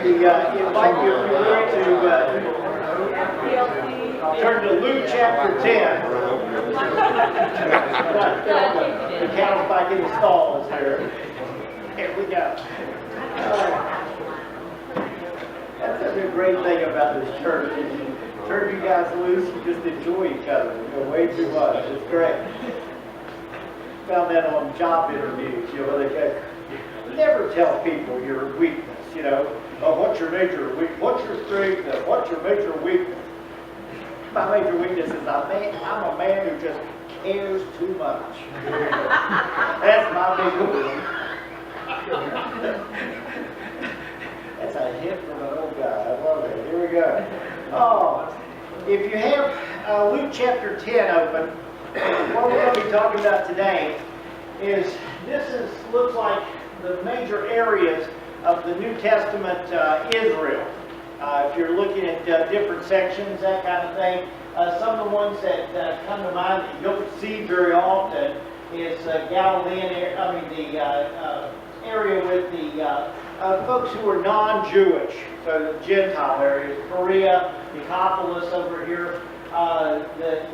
We invite you, if you would, to turn to Luke chapter 10. The cow's back in the stalls here. Here we go. That's a great thing about this church. Is you turn you guys loose, you just enjoy each other. You know, way too much. It's great. Found that on job interviews. You know, they go, never tell people your weakness. You know, oh, what's your major weakness? What's your strength? What's your major weakness? My major weakness is I'm a man who just cares too much. That's my big one. That's a hit from an old guy. I love it. Here we go. Oh, if you have Luke chapter 10 open, what we're going to be talking about today is looks like the major areas of the New Testament Israel. If you're looking at different sections, that kind of thing, some of the ones that come to mind that you don't see very often is Galilean, the area with the folks who are non-Jewish, so the Gentile areas, Perea, Decapolis over here,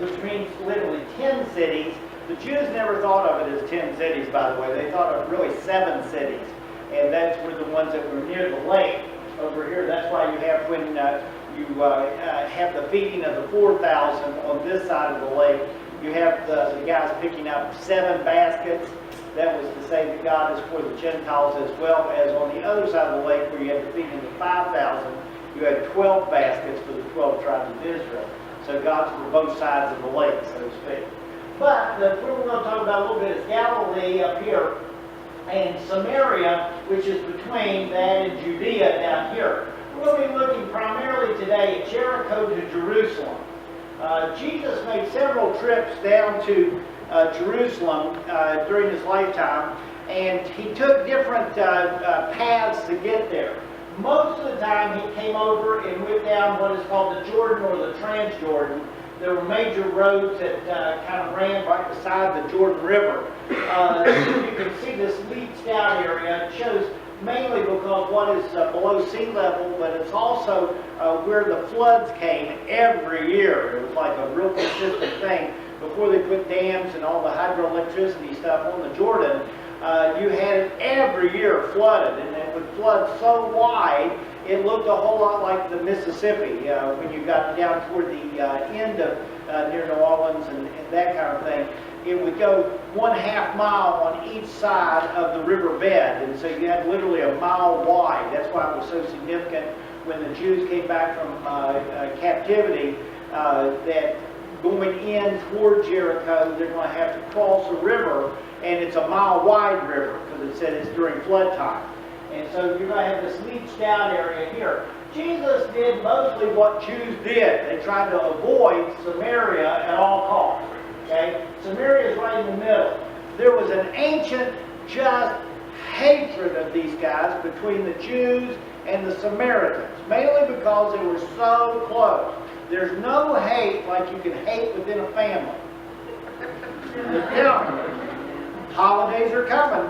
which means literally 10 cities. The Jews never thought of it as 10 cities, by the way. They thought of really 7 cities. And that's were the ones that were near the lake over here. That's why you have when you have the feeding of the 4,000 on this side of the lake, you have the guys picking up 7 baskets. That was to say that God is for the Gentiles, as well as on the other side of the lake where you had the feeding of 5,000, you had 12 baskets for the 12 tribes of Israel. So God's for both sides of the lake, so to speak. But what we're going to talk about a little bit is Galilee up here, and Samaria, which is between that and Judea down here. We're going to be looking primarily today at Jericho to Jerusalem. Jesus made several trips down to Jerusalem during his lifetime, and he took different paths to get there. Most of the time he came over and went down what is called the Jordan or the Transjordan. There were major roads that kind of ran right beside the Jordan River. You can see this leads down area. It shows mainly because what is below sea level, but it's also where the floods came every year. It was like a real consistent thing. Before they put dams and all the hydroelectricity stuff on the Jordan, you had it every year flooded, and it would flood so wide it looked a whole lot like the Mississippi when you got down toward the end of near New Orleans and that kind of thing. It would go 1/2 mile on each side of the river bed, and so you had literally a mile wide. That's why it was so significant when the Jews came back from captivity that going in toward Jericho, they're going to have to cross a river, and it's a mile wide river because it said it's during flood time. And so you're going to have this leach down area here. Jesus did mostly what Jews did. They tried to avoid Samaria at all costs. Okay? Samaria is right in the middle. There was an ancient, just hatred of these guys between the Jews and the Samaritans, mainly because they were so close. There's no hate like you can hate within a family. Holidays are coming.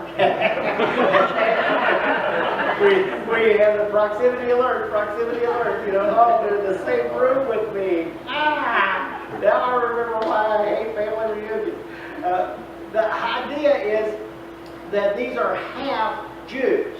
we have the proximity alert, you know, oh, they're in the same room with me. Now I remember why I hate family reunions. The idea is that these are half Jews.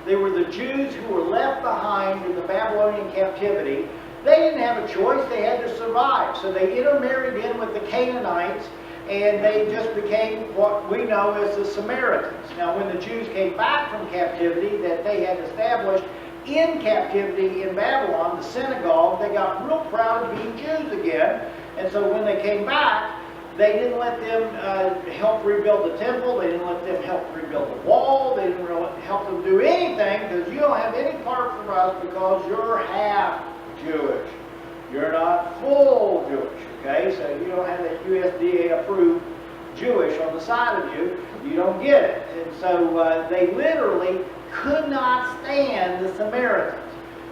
They were the Jews who were left behind in the Babylonian captivity. They didn't have a choice, they had to survive. So they intermarried in with the Canaanites, and they just became what we know as the Samaritans. Now when the Jews came back from captivity that they had established in captivity in Babylon, the synagogue, they got real proud of being Jews again. And so when they came back, they didn't let them help rebuild the temple, they didn't let them help rebuild the wall, they didn't really help them do anything because you don't have any part for us because you're half Jewish. You're not full Jewish, okay? So you don't have that USDA approved Jewish on the side of you. You don't get it. And so they literally could not stand the Samaritans.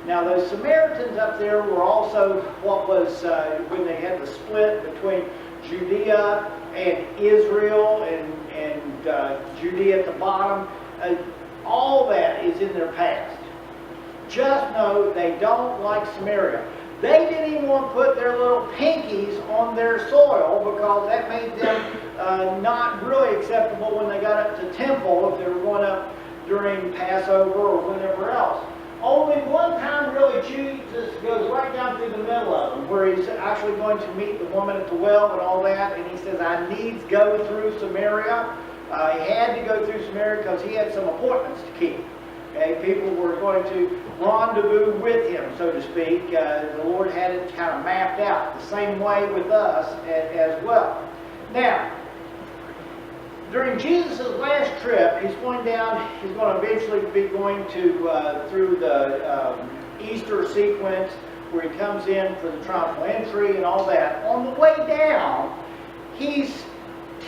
Now those Samaritans up there were also what was when they had the split between Judea and Israel and Judea at the bottom. All that is in their past. just know they don't like Samaria. They didn't even want to put their little pinkies on their soil because that made them not really acceptable when they got up to temple if they were going up during Passover or whenever else. Only one time really Jesus goes right down through the middle of them where he's actually going to meet the woman at the well and all that, and he says, I needs go through Samaria. He had to go through Samaria because he had some appointments to keep. Okay, people were going to rendezvous with him, so to speak. The Lord had it kind of mapped out the same way with us as well. Now, during Jesus' last trip, he's going to eventually be going to through the Easter sequence where he comes in for the triumphal entry and all that. On the way down, he's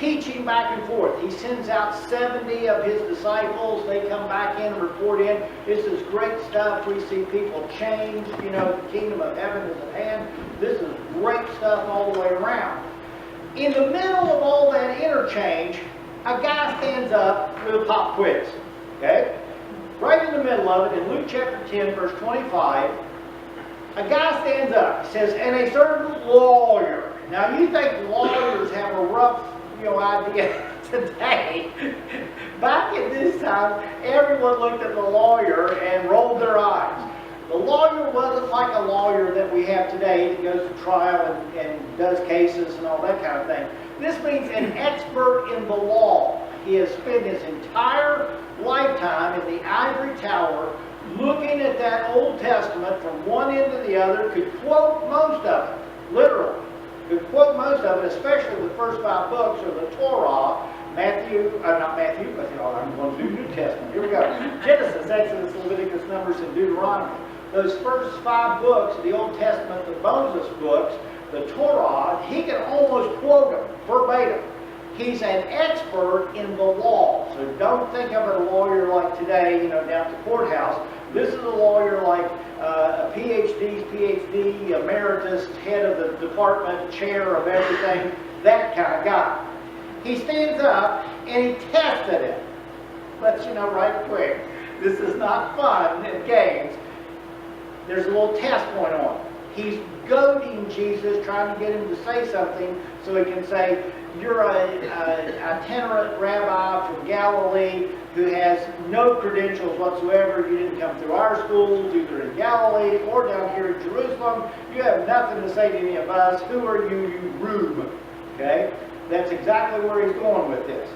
teaching back and forth. He sends out 70 of his disciples. They come back in and report in. This is great stuff. We see people change. You know, the kingdom of heaven is at hand. This is great stuff all the way around. In the middle of all that interchange, a guy stands up with a pop quiz. Okay? Right in the middle of it, in Luke chapter 10, verse 25, a guy stands up. He says, and a certain lawyer. Now, you think lawyers have a rough idea today. Back at this time, everyone looked at the lawyer and rolled their eyes. The lawyer wasn't like a lawyer that we have today that goes to trial and does cases and all that kind of thing. This means an expert in the law. He has spent his entire lifetime in the ivory tower looking at that Old Testament from one end to the other, could quote most of it, literally. Could quote most of it, especially the first 5 books of the Torah, I'm going to do New Testament. Here we go. Genesis, Exodus, Leviticus, Numbers, and Deuteronomy. Those first 5 books of the Old Testament, the Moses books, the Torah, he can almost quote them verbatim. He's an expert in the law. So don't think of a lawyer like today, down at the courthouse. This is a lawyer like a PhD, emeritus, head of the department, chair of everything, that kind of guy. He stands up and he tested it. Lets you know right quick, this is not fun and games. There's a little test going on. He's goading Jesus, trying to get him to say something so he can say, you're a itinerant rabbi from Galilee who has no credentials whatsoever. You didn't come through our schools, either in Galilee or down here in Jerusalem. You have nothing to say to any of us. Who are you, you rube? Okay? That's exactly where he's going with this.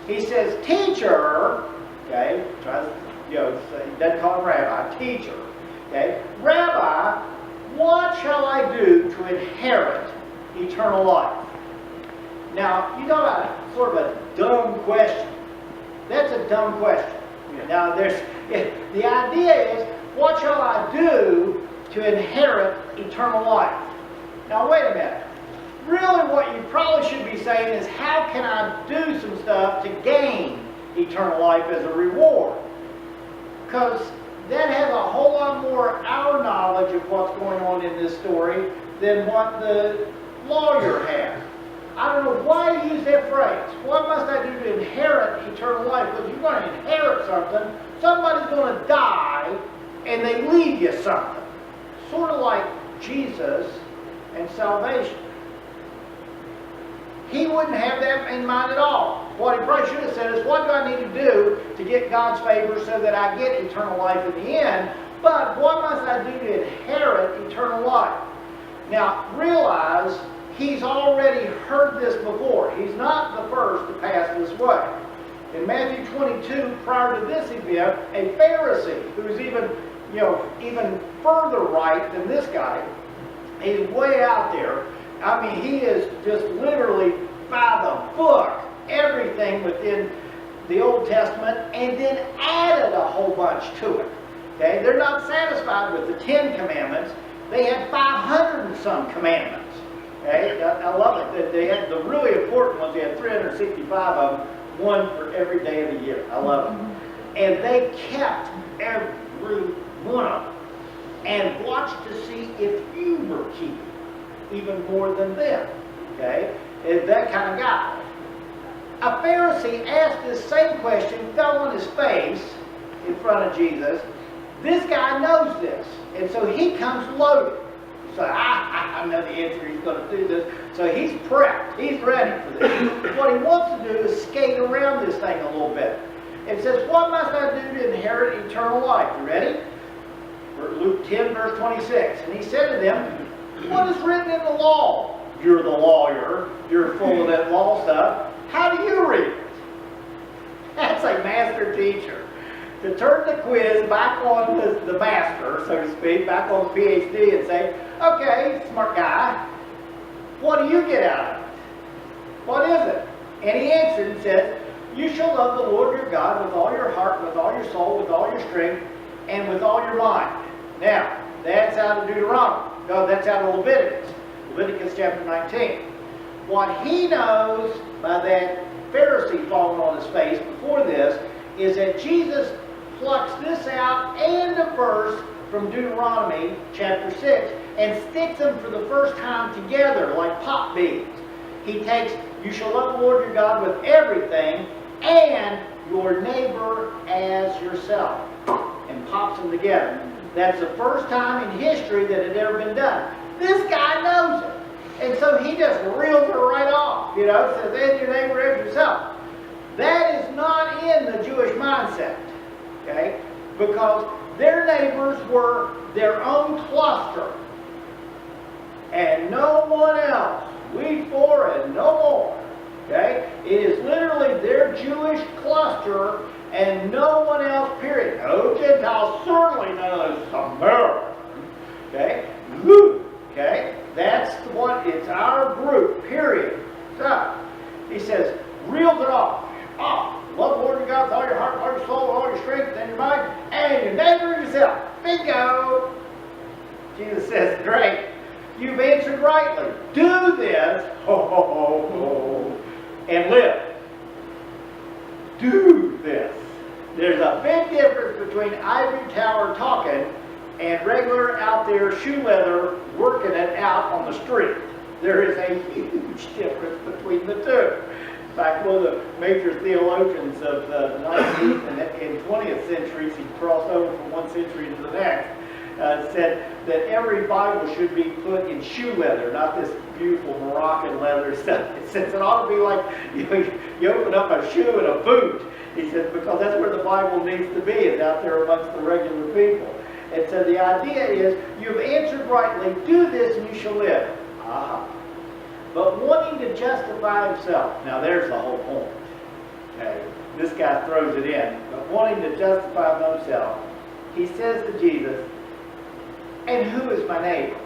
He says, teacher, okay, he doesn't call him rabbi, teacher, okay, rabbi, what shall I do to inherit eternal life? Now, you know about sort of a dumb question. That's a dumb question. Yeah. Now, the idea is, what shall I do to inherit eternal life? Now, wait a minute. Really, what you probably should be saying is, how can I do some stuff to gain eternal life as a reward? Because that has a whole lot more our knowledge of what's going on in this story than what the lawyer has. I don't know why you use that phrase. What must I do to inherit eternal life? Because you're going to inherit something. Somebody's going to die, and they leave you something. Sort of like Jesus and salvation. He wouldn't have that in mind at all. What he probably should have said is, what do I need to do to get God's favor so that I get eternal life in the end? But what must I do to inherit eternal life? Now, realize he's already heard this before. He's not the first to pass this way. In Matthew 22, prior to this event, a Pharisee, who's even further right than this guy, he's way out there. I mean, he is just literally by the book, everything within the Old Testament, and then added a whole bunch to it. Okay? They're not satisfied with the 10 commandments. They had 500 and some commandments. Okay? I love it. They had the really important ones. They had 365 of them, one for every day of the year. I love it. And they kept every one of them and watched to see if you were keeping even more than them. Okay? Is that kind of guy. A Pharisee asked this same question, fell on his face in front of Jesus, This guy knows this, and so he comes loaded. So I know the answer, he's going to do this. So he's prepped, he's ready for this. What he wants to do is skate around this thing a little bit. It says, what must I do to inherit eternal life? You ready? Luke 10, verse 26. And he said to them, what is written in the law? You're the lawyer. You're full of that law stuff. How do you read it? That's a master teacher. To turn the quiz back on the master, so to speak, back on the PhD and say, okay, smart guy, what do you get out of it? What is it? And he answered and said, you shall love the Lord your God with all your heart, with all your soul, with all your strength, and with all your mind. Now, that's out of Deuteronomy. No, that's out of Leviticus. Leviticus chapter 19. What he knows by that Pharisee falling on his face before this is that Jesus plucks this out and a verse from Deuteronomy chapter 6 and sticks them for the first time together like pop beads. He takes, you shall love the Lord your God with everything and your neighbor as yourself, and pops them together. That's the first time in history that it had ever been done. This guy knows it. And so he just reels it right off. You know, says, and your neighbor as yourself. That is not in the Jewish mindset. Okay? Because their neighbors were their own cluster. And no one else. We four and no more. Okay? It is literally their Jewish cluster and no one else, period. No Gentiles, certainly none of those Samaritans. Okay? Okay? That's what, it's our group, period. So, he says, reels it off. Love the Lord your God with all your heart, all your soul, all your strength, and your mind, and your neighbor yourself. Bingo! Jesus says, great. You've answered rightly. Do this, and live. Do this. There's a big difference between ivory tower talking and regular out there shoe leather working it out on the street. There is a huge difference between the two. In fact, one of the major theologians of the 19th and 20th centuries, he crossed over from one century into the next, said that every Bible should be put in shoe leather, not this beautiful Moroccan leather stuff. It says it ought to be like you open up a shoe and a boot. He says, because that's where the Bible needs to be, is out there amongst the regular people. And so the idea is, you've answered rightly, do this and you shall live. But wanting to justify himself, now there's the whole point. Okay? This guy throws it in. But wanting to justify himself, he says to Jesus, and who is my neighbor?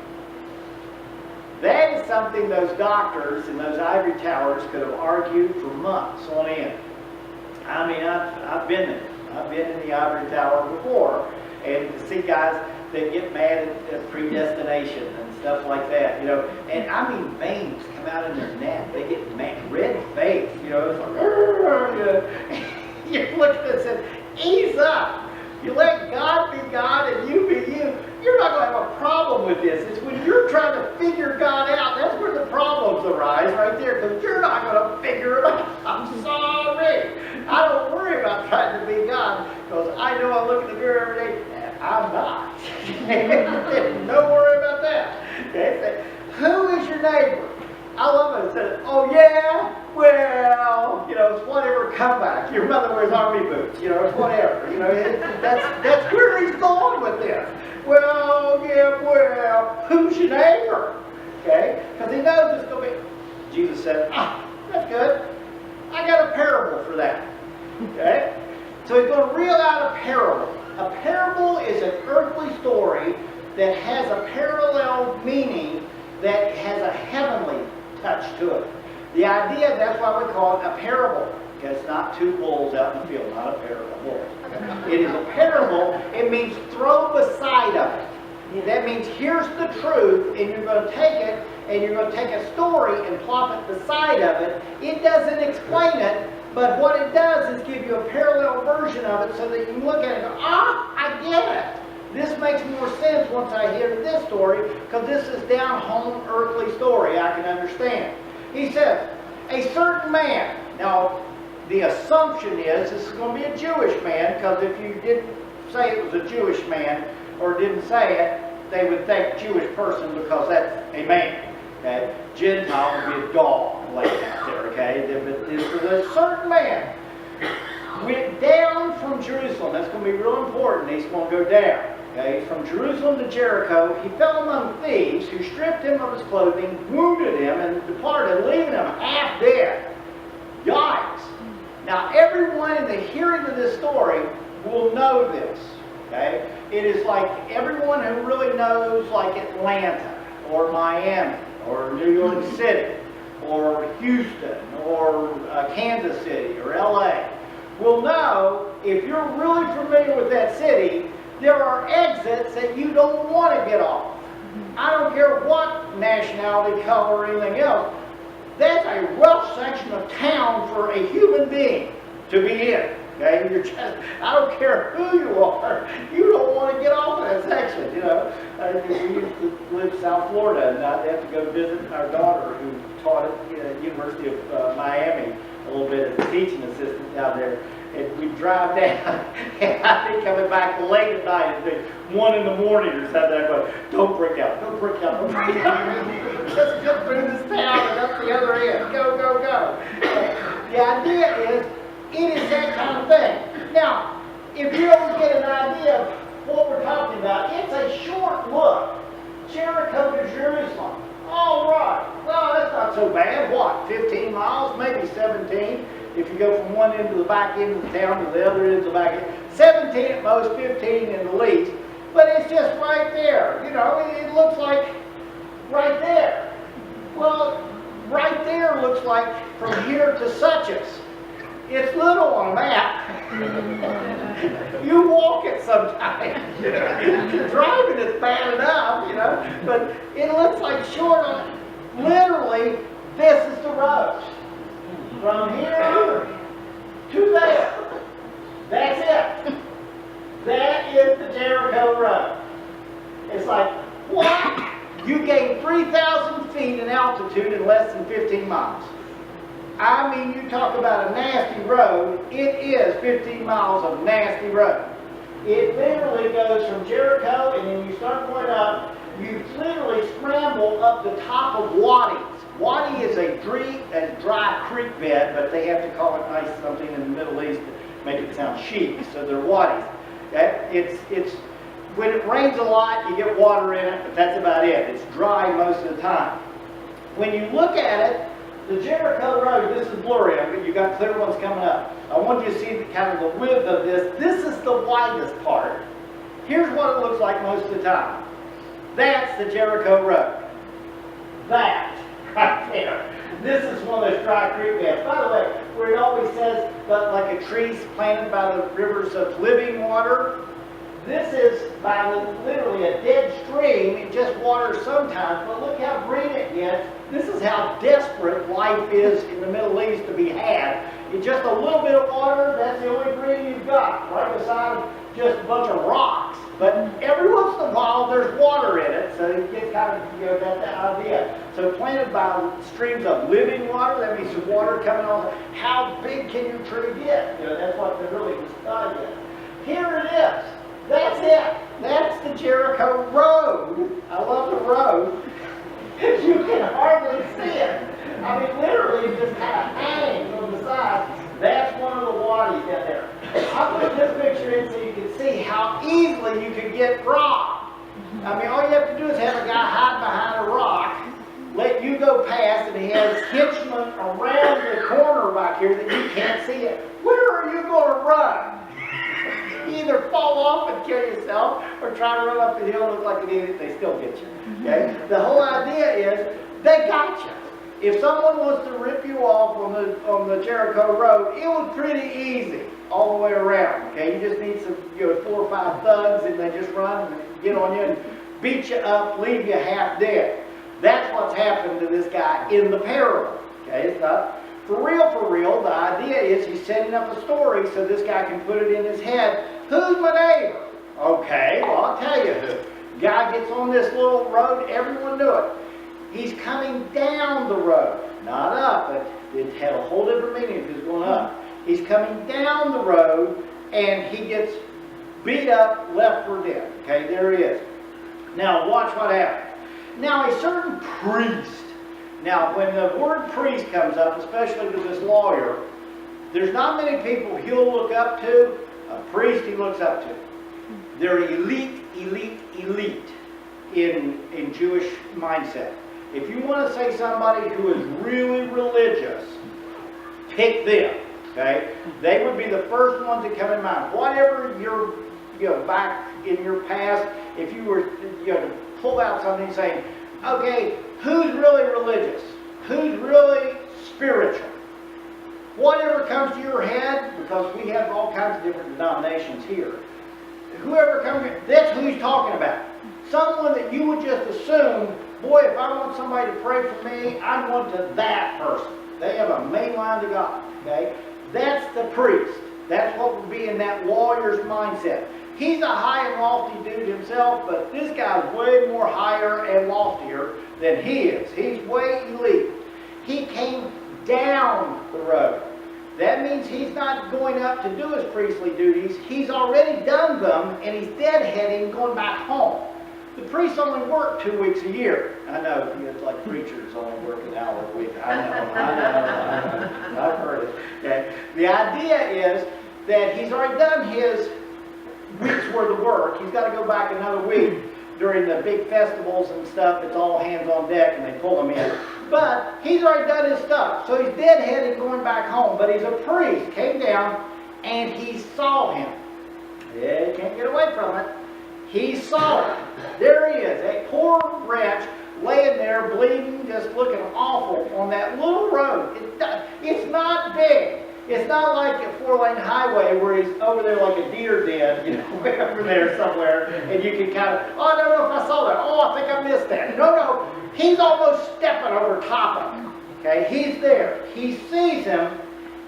That is something those doctors in those ivory towers could have argued for months on end. I mean, I've been there. I've been in the ivory tower before, and to see guys that get mad at predestination and stuff like that, you know. And I mean, veins come out in their neck. They get mad, red face, you know. It's like, you look at this and ease up. You let God be God and you be you. You're not going to have a problem with this. It's when you're trying to figure God out, that's where the problems arise right there, because you're not going to figure it out. I'm sorry. I don't worry about trying to be God, because I know I look in the mirror every day, and I'm not. Don't worry about that. Okay? Who is your neighbor? I love it. It says, oh yeah? Well, you know, it's whatever comeback. Your mother wears army boots, you know, it's whatever. You know, that's where he's going with this. Well, yeah, well, who's your neighbor? Okay? Because he knows it's going to be. Jesus said, that's good. I got a parable for that. Okay? So he's going to reel out a parable. A parable is an earthly story that has a parallel meaning that has a heavenly touch to it. The idea, that's why we call it a parable. It's not two bulls out in the field, not a pair of bulls. It is a parable. It means throw beside of it. That means here's the truth, and you're going to take it, and you're going to take a story and plop it beside of it. It doesn't explain it, but what it does is give you a parallel version of it so that you can look at it and go, I get it. This makes more sense once I hear this story, because this is down-home earthly story I can understand. He says, a certain man. Now, the assumption is this is going to be a Jewish man, because if you did say it was a Jewish man or didn't say it, they would think Jewish person because that's a man. Okay? Gentile would be a dog laying out there. Okay? But this is a certain man. Went down from Jerusalem. That's going to be real important. He's going to go down. Okay? From Jerusalem to Jericho, he fell among thieves who stripped him of his clothing, wounded him, and departed, leaving him half dead. Yikes! Now, everyone in the hearing of this story will know this. Okay? It is like everyone who really knows, like Atlanta or Miami or New York City or Houston or Kansas City or LA will know, if you're really familiar with that city, there are exits that you don't want to get off. I don't care what nationality, color, or anything else. That's a rough section of town for a human being to be in. Okay? You're just, I don't care who you are, you don't want to get off of that section. You know, we used to live in South Florida, and I'd have to go visit our daughter who taught at the University of Miami a little bit as a teaching assistant down there. And we'd drive down, and I'd be coming back late at night, it'd be 1 in the morning or something. I'd go, don't break out, don't break out, don't break out. Just get through this town and up the other end. Go, go, go. The idea is, it is that kind of thing. Now, if you don't get an idea of what we're talking about, it's a short look. Jericho to Jerusalem. All right. Well, that's not so bad. What, 15 miles? Maybe 17. If you go from one end to the back end of the town to the other end of the back end. 17 at most, 15 in the least. But it's just right there. You know, it looks like right there. Well, right there looks like from here to Suches. It's little on a map. You walk it sometimes. Driving is bad enough, you know, but it looks like short on it. Literally, this is the road. From here to there. That's it. That is the Jericho Road. It's like, what? You gained 3,000 feet in altitude in less than 15 miles. I mean, you talk about a nasty road, it is 15 miles of nasty road. It literally goes from Jericho, and then you start going up, you literally scramble up the top of wadis. Wadi is a dry creek bed, but they have to call it nice something in the Middle East to make it sound chic, so they're wadis. It's when it rains a lot, you get water in it, but that's about it. It's dry most of the time. When you look at it, the Jericho Road, this is blurry, you've got clear ones coming up. I want you to see kind of the width of this. This is the widest part. Here's what it looks like most of the time. That's the Jericho Road. That, right there. This is one of those dry creek beds. By the way, where it always says, but like a tree planted by the rivers of living water, this is by literally a dead stream. It just waters sometimes, but look how green it gets. This is how desperate life is in the Middle East to be had. In just a little bit of water, that's the only green you've got, right beside just a bunch of rocks. But every once in a while, there's water in it, so it gets kind of, you know, that idea. So planted by streams of living water, that means the water coming on. How big can your tree get? You know, that's what they're really studying. Here it is. That's it. That's the Jericho Road. I love the road. You can hardly see it. I mean, literally, it just kind of hangs on the side. That's one of the wadis in there. I put this picture in so you can see how easily you could get robbed. I mean, all you have to do is have a guy hide behind a rock, let you go past, and he has henchmen around the corner back here that you can't see it. Where are you going to run? You either fall off and kill yourself, or try to run up the hill and look like an idiot. They still get you. Okay? The whole idea is they got you. If someone wants to rip you off on the Jericho Road, it was pretty easy all the way around. Okay, you just need some 4 or 5 thugs, and they just run and get on you and beat you up, leave you half dead. That's what's happened to this guy in the parable. Okay, it's not for real. For real, the idea is he's setting up a story so this guy can put it in his head. Who's my neighbor? Okay, well, I'll tell you who. Guy gets on this little road, everyone knew it. He's coming down the road, not up, but it had a whole different meaning if he was going up. He's coming down the road, and he gets beat up, left for dead. Okay, there he is. Now watch what happens. Now a certain priest. Now when the word priest comes up, especially to this lawyer, there's not many people he'll look up to. A priest he looks up to. They're elite in Jewish mindset. If you want to say somebody who is really religious, pick them. Okay? They would be the first ones that come in mind. Whatever your, back in your past, if you were, to pull out something saying, okay, who's really religious? Who's really spiritual? Whatever comes to your head, because we have all kinds of different denominations here. Whoever comes here, that's who he's talking about. Someone that you would just assume, boy, if I want somebody to pray for me, I'm going to that person. They have a main line to God. Okay? That's the priest. That's what would be in that lawyer's mindset. He's a high and lofty dude himself, but this guy's way more higher and loftier than he is. He's way elite. He came down the road. That means he's not going up to do his priestly duties. He's already done them, and he's deadheading going back home. The priests only work 2 weeks a year. I know, it's like preachers only work an hour a week. I know. I've heard it. Okay? The idea is that he's already done his week's worth of work. He's got to go back another week during the big festivals and stuff. It's all hands on deck, and they pull him in. But he's already done his stuff. So he's deadheaded going back home. But he's a priest. Came down, and he saw him. Yeah, he can't get away from it. He saw it. There he is, a poor wretch laying there bleeding, just looking awful on that little road. It's not big. It's not like a 4-lane highway where he's over there like a deer den, way over there somewhere, and you can kind of, oh, I don't know if I saw that. Oh, I think I missed that. No. He's almost stepping over top of him. Okay, he's there. He sees him,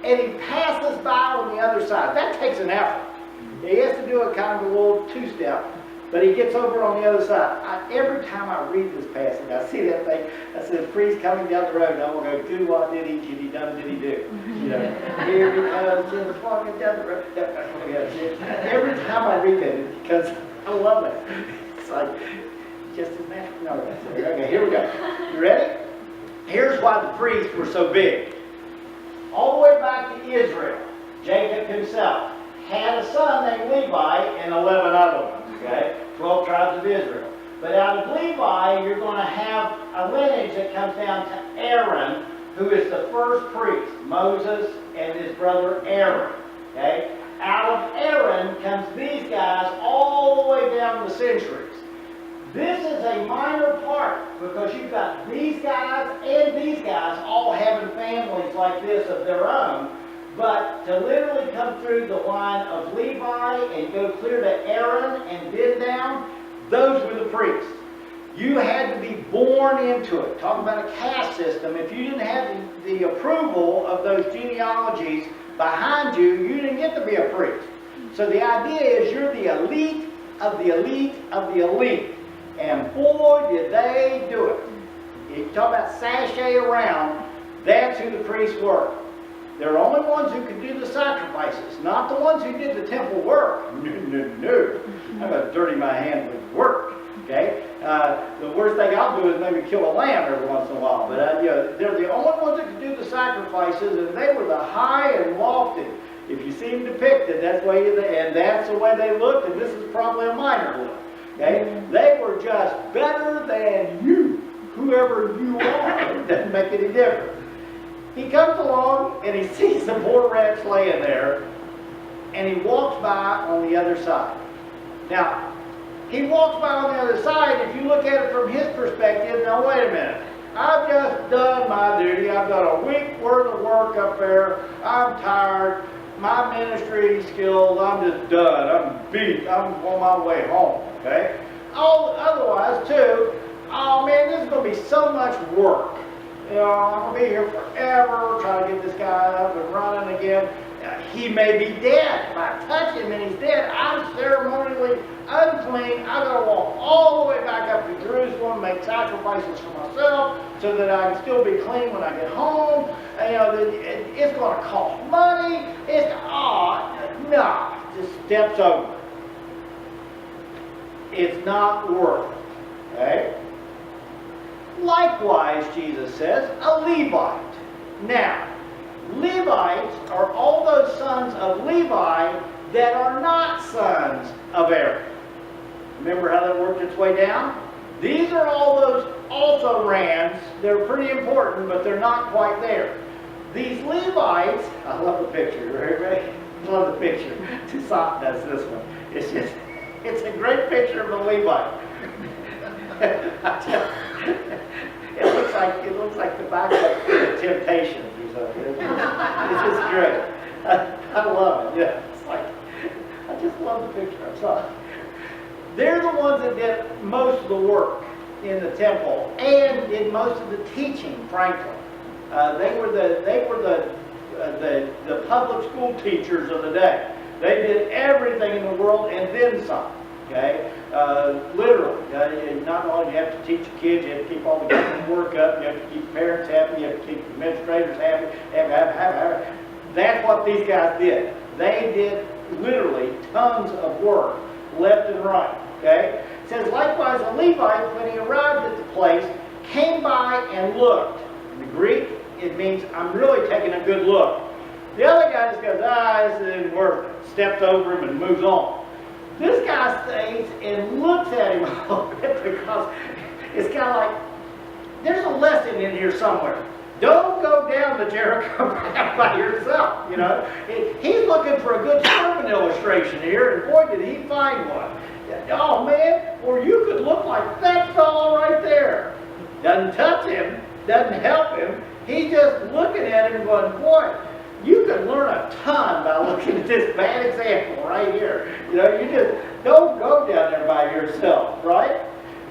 and he passes by on the other side. That takes an effort. He has to do it kind of a little two-step. But he gets over on the other side. Every time I read this passage, I see that thing. I see the priest coming down the road, and I'm going to go, do what did he done, did he do? Here he comes, just walking down the road. Every time I read that, because I love it. It's like, just as natural. No, that's it. Okay, here we go. You ready? Here's why the priests were so big. All the way back to Israel, Jacob himself had a son named Levi and 11 other ones. Okay? 12 tribes of Israel. But out of Levi, you're going to have a lineage that comes down to Aaron, who is the first priest, Moses and his brother Aaron. Okay? Out of Aaron comes these guys all the way down the centuries. This is a minor part because you've got these guys and these guys all having families like this of their own. But to literally come through the line of Levi and go clear to Aaron and then down, those were the priests. You had to be born into it. Talk about a caste system. If you didn't have the approval of those genealogies behind you, you didn't get to be a priest. So the idea is you're the elite of the elite of the elite. And boy, did they do it. You talk about sashay around, that's who the priests were. They're only ones who could do the sacrifices, not the ones who did the temple work. No. I'm going to dirty my hands with work. Okay? The worst thing I'll do is maybe kill a lamb every once in a while. But they're the only ones that could do the sacrifices, and they were the high and lofty. If you see them depicted, that's the way and that's the way they looked, and this is probably a minor look. Okay? They were just better than you, whoever you are. It doesn't make any difference. He comes along and he sees the poor wretch laying there, and he walks by on the other side. Now, he walks by on the other side. If you look at it from his perspective, now wait a minute. I've just done my duty. I've got a week worth of work up there. I'm tired. My ministry skills, I'm just done. I'm beat. I'm on my way home. Okay? Otherwise, too, oh man, this is going to be so much work. I'm going to be here forever, trying to get this guy up and running again. He may be dead. If I touch him and he's dead, I'm ceremonially unclean. I've got to walk all the way back up to Jerusalem, make sacrifices for myself so that I can still be clean when I get home. It's going to cost money. Just steps over. It's not worth it. Okay? Likewise, Jesus says, a Levite. Now, Levites are all those sons of Levi that are not sons of Aaron. Remember how that worked its way down? These are all those also rans. They're pretty important, but they're not quite there. These Levites, I love the picture. Everybody love the picture. Toussaint does this one. It's a great picture of a Levite. It looks like the back of the Temptations or something. It's just great. I love it. Yeah, it's like I just love the picture. I'm sorry. They're the ones that did most of the work in the temple and did most of the teaching. Frankly, they were the public school teachers of the day. They did everything in the world and then some. Okay, literally. Not only do you have to teach your kids, you have to keep all the government work up. You have to keep parents happy. You have to keep administrators happy. That's what these guys did. They did literally tons of work, left and right. Okay? It says, likewise, a Levite, when he arrived at the place, came by and looked. In the Greek, it means, I'm really taking a good look. The other guy just goes, this isn't worth it. Steps over him and moves on. This guy stays and looks at him a little bit because it's kind of like, there's a lesson in here somewhere. Don't go down the Jericho path by yourself, you know. He's looking for a good sermon illustration here, and boy, did he find one. Oh, man, or you could look like that fellow right there. Doesn't touch him, doesn't help him. He's just looking at him and going, boy, you could learn a ton by looking at this bad example right here. You know, you just don't go down there by yourself, right?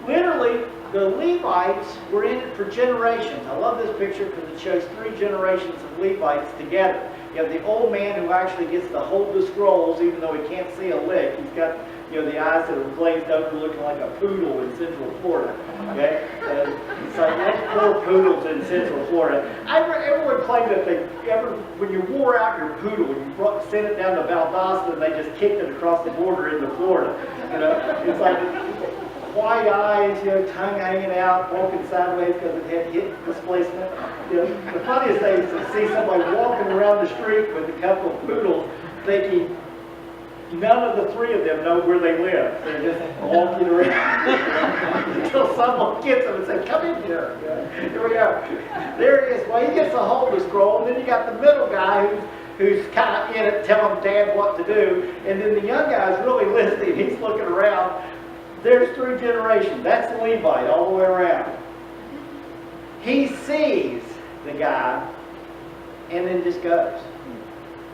Literally, the Levites were in it for generations. I love this picture because it shows 3 generations of Levites together. You have the old man who actually gets to hold the scrolls even though he can't see a lick. He's got, you know, the eyes that are glazed over looking like a poodle in Central Florida. Okay? It's like that's poor poodles in Central Florida. Everyone claimed that when you wore out your poodle, you sent it down to Valdosta and they just kicked it across the border into Florida. You know? It's like white eyes, you know, tongue hanging out, walking sideways because it had hip displacement. You know, the funniest thing is to see somebody walking around the street with a couple of poodles thinking none of the 3 of them know where they live. They're just walking around until someone gets them and says, come in here. Yeah, here we go. There he is. Well, he gets a hold of the scroll, and then you got the middle guy who's kind of in it, telling Dad what to do, and then the young guy's really listening. He's looking around. There's 3 generations. That's the Levite all the way around. He sees the guy and then just goes.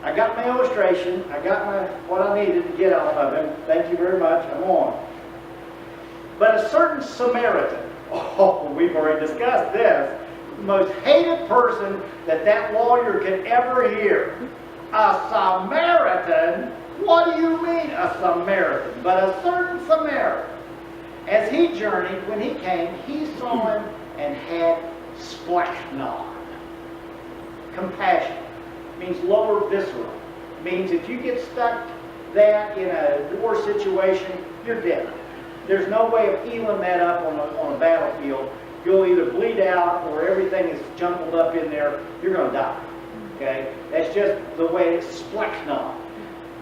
I got my illustration. I got what I needed to get off of him. Thank you very much. I'm on. But a certain Samaritan, we've already discussed this, the most hated person that lawyer could ever hear. A Samaritan? What do you mean a Samaritan? But a certain Samaritan. As he journeyed, when he came, he saw him and had splachnon. Compassion. Means lower visceral. Means if you get stuck that in a war situation, you're dead. There's no way of healing that up on a battlefield. You'll either bleed out or everything is jumbled up in there. You're going to die. Okay? That's just the way it's splachnon.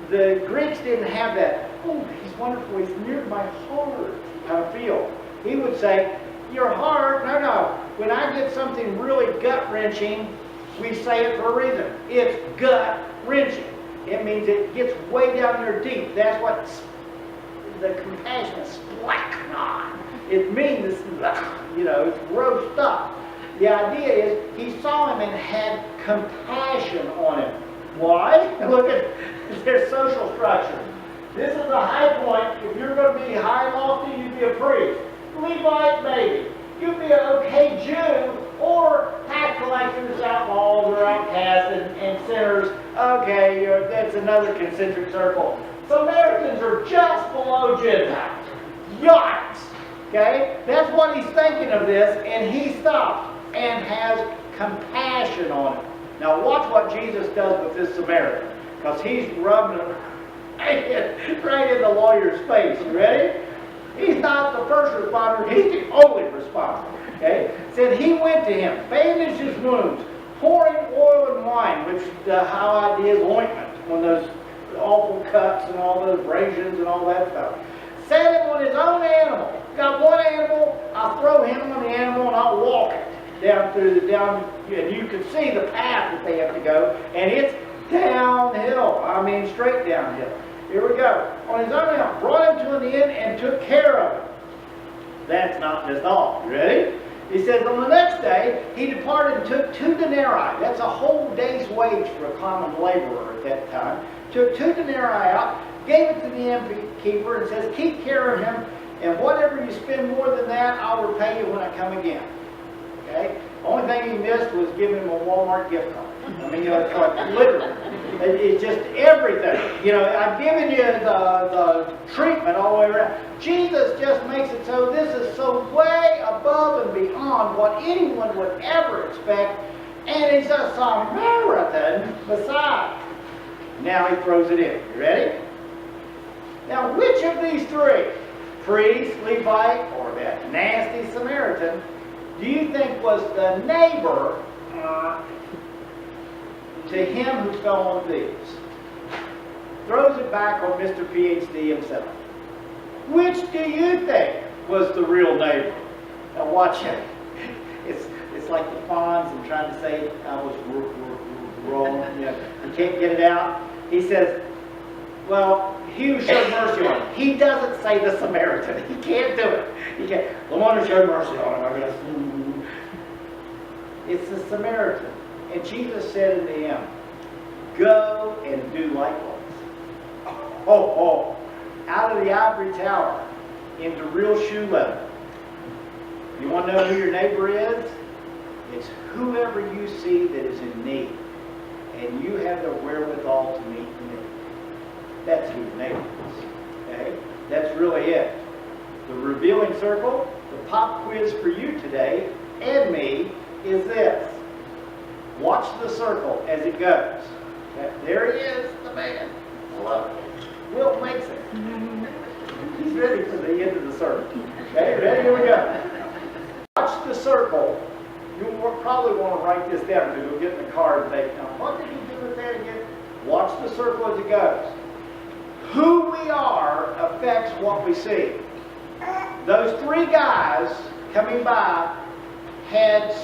The Greeks didn't have that, he's wonderful, he's near my heart kind of feel. He would say, your heart, no. When I get something really gut-wrenching, we say it for a reason. It's gut-wrenching. It means it gets way down there deep. That's what the compassion is, splachnon. It means, it's gross stuff. The idea is he saw him and had compassion on him. Why? Look at their social structure. This is a high point. If you're going to be high and lofty, you'd be a priest. Levite, maybe. You'd be an okay Jew, or tax collectors, outlaws, or outcasts, and sinners. Okay, that's another concentric circle. Samaritans are just below Gentiles. Yikes! Okay? That's what he's thinking of this, and he stops and has compassion on it. Now watch what Jesus does with this Samaritan, because he's rubbing it right in the lawyer's face. You ready? He's not the first responder, he's the only responder. Okay? Said he went to him, bandaged his wounds, pouring oil and wine, which how I did ointment, when those awful cuts and all those abrasions and all that stuff. Set him on his own animal. Got one animal, I'll throw him on the animal and I'll walk it down through the and you can see the path that they have to go, and it's downhill. I mean straight downhill. Here we go. On his own animal, brought him to an inn and took care of him. That's not just all. You ready? He says, on the next day, he departed and took 2 denarii. That's a whole day's wage for a common laborer at that time. Took 2 denarii out, gave it to the innkeeper, and says, keep care of him, and whatever you spend more than that, I'll repay you when I come again. Okay? The only thing he missed was giving him a Walmart gift card. I mean, it's like literally. It's just everything. I've given you the treatment all the way around. Jesus just makes it so this is so way above and beyond what anyone would ever expect. And it's a Samaritan Messiah. Now he throws it in. You ready? Now, which of these 3, priest, Levite, or that nasty Samaritan, do you think was the neighbor to him who fell on thieves? Throws it back on Mr. PhD himself. Which do you think was the real neighbor? Now watch it. It's like the Fonz and trying to say I was wrong. You can't get it out. He says, well, he who showed mercy on him. He doesn't say the Samaritan. He can't do it. He can't. The one who showed mercy on him, I guess. It's the Samaritan. And Jesus said unto him, go and do likewise. Out of the ivory tower into real shoe leather. You want to know who your neighbor is? It's whoever you see that is in need, and you have the wherewithal to meet the need. That's who your neighbor is. Okay? That's really it. The revealing circle, the pop quiz for you today, and me, is this. Watch the circle as it goes. Okay? There he is, the man. I love it. Will makes it. He's ready for the end of the circle. Okay, ready? Here we go. Watch the circle. You'll probably want to write this down because you'll get in the car and think, now, what did he do with that again? Watch the circle as it goes. Who we are affects what we see. Those 3 guys coming by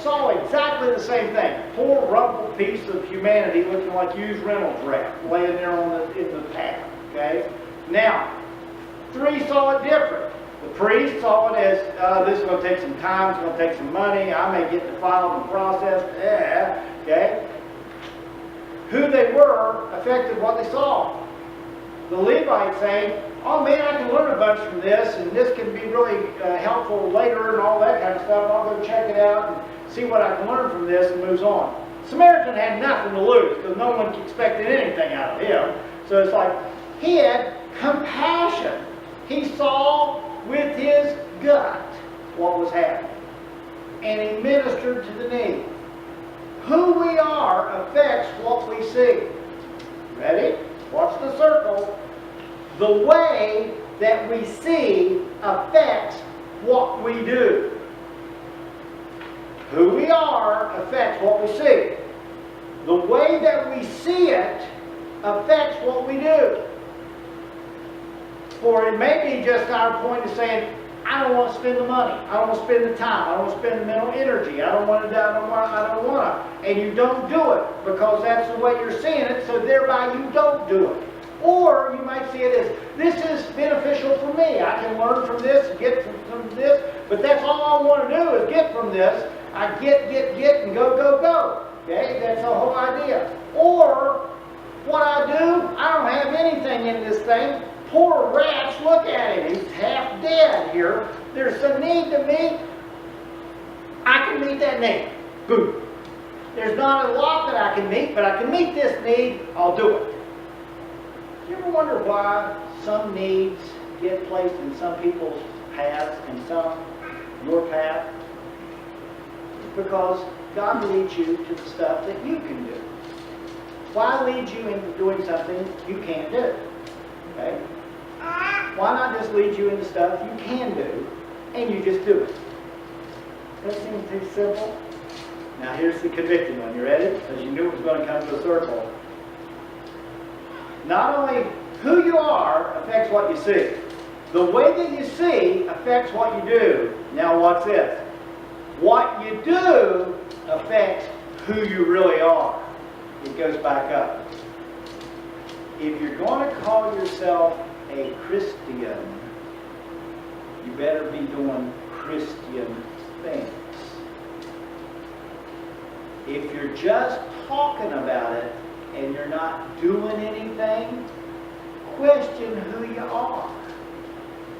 saw exactly the same thing. Poor rumpled piece of humanity looking like used Reynolds wrap laying there in the path. Okay? Now, 3 saw it different. The priest saw it as, this is going to take some time, it's going to take some money, I may get defiled and processed. Okay? Who they were affected what they saw. The Levite saying, oh man, I can learn a bunch from this, and this can be really helpful later and all that kind of stuff. I'll go check it out and see what I can learn from this, and moves on. Samaritan had nothing to lose because no one expected anything out of him. So it's like he had compassion. He saw with his gut what was happening, and he ministered to the need. Who we are affects what we see. Ready? Watch the circle. The way that we see affects what we do. Who we are affects what we see. The way that we see it affects what we do. For it may be just our point of saying, I don't want to spend the money. I don't want to spend the time. I don't want to spend the mental energy. I don't want to. And you don't do it because that's the way you're seeing it, so thereby you don't do it. Or you might see it as, this is beneficial for me. I can learn from this, get from this, but that's all I want to do is get from this. I get, and go. Okay? That's the whole idea. Or, what I do, I don't have anything in this thing. Poor rats, look at him. He's half dead here. There's some need to meet. I can meet that need. Boom. There's not a lot that I can meet, but I can meet this need. I'll do it. You ever wonder why some needs get placed in some people's paths and some your path? It's because God leads you to the stuff that you can do. Why lead you into doing something you can't do? Okay? why not just lead you into stuff you can do, and you just do it? That seems too simple. Now here's the convicting one. You ready? Because you knew it was going to come to a circle. Not only who you are affects what you see. The way that you see affects what you do. Now watch this. What you do affects who you really are. It goes back up. If you're going to call yourself a Christian, you better be doing Christian things. If you're just talking about it and you're not doing anything, question who you are.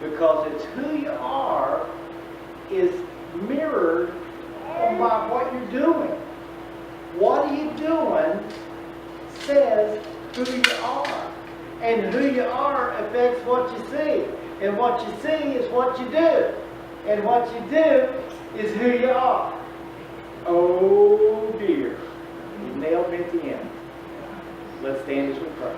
Because it's who you are is mirrored by what you're doing. What are you doing says who you are. And who you are affects what you see. And what you see is what you do. And what you do is who you are. Oh dear. You nailed me at the end. Let's stand as we pray.